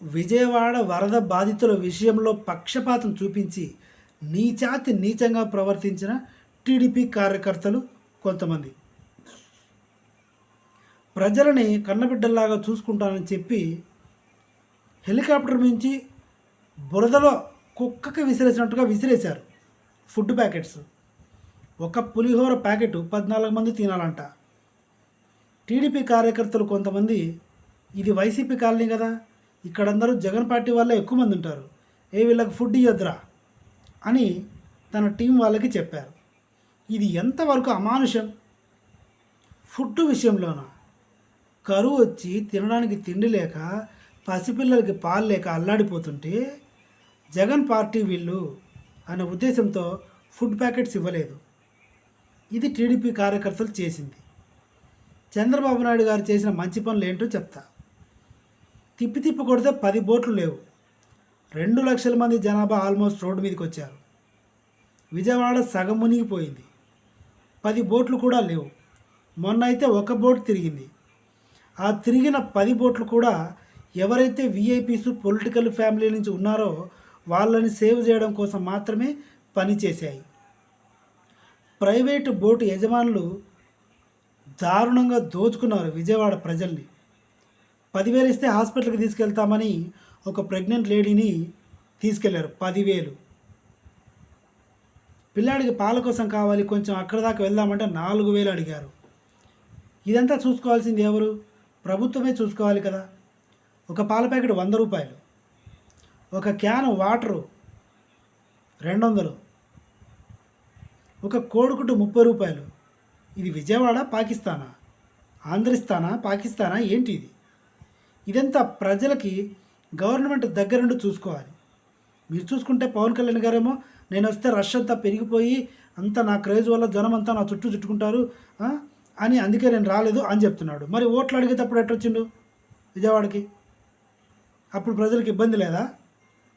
విజయవాడ వరద బాధితుల విషయంలో పక్షపాతం చూపించి నీచాతి నీచంగా ప్రవర్తించిన టీడీపీ కార్యకర్తలు కొంతమంది. ప్రజలని కన్నబిడ్డల్లాగా చూసుకుంటానని చెప్పి హెలికాప్టర్ నుంచి బురదలో కుక్కకి విసిరేసినట్టుగా విసిరేశారు ఫుడ్ ప్యాకెట్స్. ఒక పులిహోర ప్యాకెట్ 14 మంది తినాలంట. టీడీపీ కార్యకర్తలు కొంతమంది, ఇది వైసీపీ కాలనీ కదా, ఇక్కడందరూ జగన్ పార్టీ వాళ్ళే ఎక్కువ మంది ఉంటారు, వీళ్ళకి ఫుడ్ ఇవ్వద్దురా అని తన టీం వాళ్ళకి చెప్పారు. ఇది ఎంతవరకు అమానుషం? ఫుడ్ విషయంలోన కరువు వచ్చి తినడానికి తిండి లేక పసిపిల్లలకి పాలు లేక అల్లాడిపోతుంటే జగన్ పార్టీ వీళ్ళు అనే ఉద్దేశంతో ఫుడ్ ప్యాకెట్స్ ఇవ్వలేదు. ఇది టీడీపీ కార్యకర్తలు చేసింది. చంద్రబాబు నాయుడు గారు చేసిన మంచి పనులు ఏంటో చెప్తా. తిప్పి కొడితే 10 బోట్లు లేవు. 2 లక్షల మంది జనాభా ఆల్మోస్ట్ రోడ్డు మీదకి వచ్చారు. విజయవాడ సగం మునిగిపోయింది. 10 బోట్లు కూడా లేవు. మొన్న అయితే ఒక బోట్ తిరిగింది. ఆ తిరిగిన 10 బోట్లు కూడా ఎవరైతే విఐపీస్ పొలిటికల్ ఫ్యామిలీ నుంచి ఉన్నారో వాళ్ళని సేవ్ చేయడం కోసం మాత్రమే పనిచేశాయి. ప్రైవేటు బోటు యజమానులు దారుణంగా దోచుకున్నారు విజయవాడ ప్రజల్ని. 10,000 ఇస్తే హాస్పిటల్కి తీసుకెళ్తామని ఒక ప్రెగ్నెంట్ లేడీని తీసుకెళ్లారు. 10,000. పిల్లాడికి పాల కోసం కావాలి, కొంచెం అక్కడ దాకా వెళ్దామంటే 4,000 అడిగారు. ఇదంతా చూసుకోవాల్సింది ఎవరు? ప్రభుత్వమే చూసుకోవాలి కదా. ఒక పాల ప్యాకెట్ 100 రూపాయలు, ఒక క్యాన్ వాటరు 200, ఒక కోడిగుడ్డు 30 రూపాయలు. ఇది విజయవాడ పాకిస్తానా? ఆంధ్రిస్తానా? పాకిస్తానా? ఏంటి ఇది? ఇదంతా ప్రజలకి గవర్నమెంట్ దగ్గర నుండి చూసుకోవాలి. మీరు చూసుకుంటే పవన్ కళ్యాణ్ గారేమో నేను వస్తే రష్ అంతా పెరిగిపోయి అంతా నా క్రేజ్ వల్ల జనం అంతా నా చుట్టూ చుట్టుకుంటారు అని అందుకే నేను రాలేదు అని చెప్తున్నాడు. మరి ఓట్లు అడిగేటప్పుడు ఎట్టొచ్చిండు విజయవాడకి? అప్పుడు ప్రజలకు ఇబ్బంది లేదా?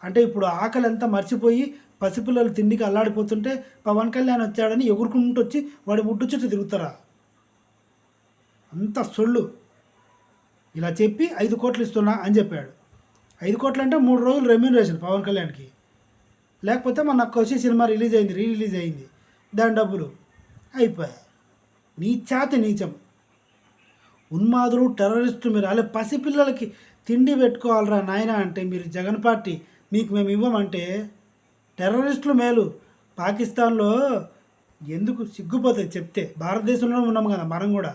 అంటే ఇప్పుడు ఆకలి అంతా మర్చిపోయి పసిపిల్లలు తిండికి అల్లాడిపోతుంటే పవన్ కళ్యాణ్ వచ్చాడని ఎగురుకుంటూ వచ్చి వాడి ముట్టు చుట్టూ తిరుగుతారా? అంత సొళ్ళు. ఇలా చెప్పి 5 కోట్లు ఇస్తున్నా అని చెప్పాడు. 5 కోట్లు అంటే 3 రోజులు రెమ్యూనరేషన్ పవన్ కళ్యాణ్కి. లేకపోతే మన వచ్చి సినిమా రిలీజ్ అయింది, రిలీజ్ అయింది, దాని డబ్బులు అయిపోయాయి. నీచాతి నీచం, ఉన్మాదులు, టెర్రరిస్టు మీరు. అలా పసిపిల్లలకి తిండి పెట్టుకోవాలరా నాయన అంటే మీరు జగన్ పార్టీ మీకు మేము ఇవ్వమంటే టెర్రరిస్టులు మేలు. పాకిస్తాన్లో ఎందుకు సిగ్గుపోతుంది చెప్తే? భారతదేశంలో ఉన్నాము కదా మనం కూడా.